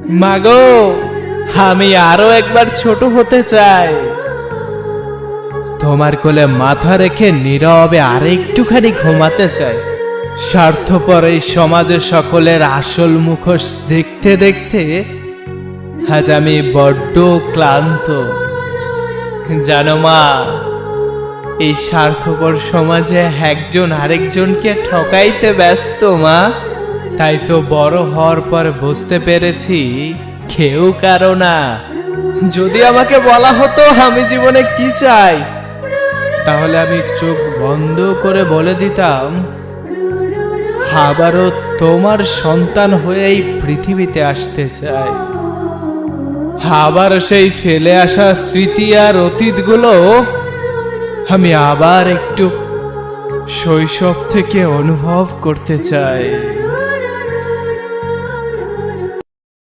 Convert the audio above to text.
মাগো, আমি আরো একবার ছোট হতে চাই। তোমার কোলে মাথা রেখে নীরবে আরেকটুখানি ঘুমাতে চাই। স্বার্থপর এই সমাজে সকলের আসল মুখোশ দেখতে দেখতে আজ আমি বড্ড ক্লান্ত। জানো মা, এই স্বার্থপর সমাজে একজন আরেকজনকে ঠকাইতে ব্যস্ত মা। তাই তো বড় হওয়ার পর বুঝতে পেরেছি কেউ কারো না। যদি আমাকে বলা হতো আমি জীবনে কি চাই, তাহলে আমি চোখ বন্ধ করে বলে দিতাম আবারও তোমার সন্তান হয়ে এই পৃথিবীতে আসতে চাই। আবার সেই ফেলে আসা স্মৃতি আর অতীতগুলো আমি আবার একটু শৈশব থেকে অনুভব করতে চাই।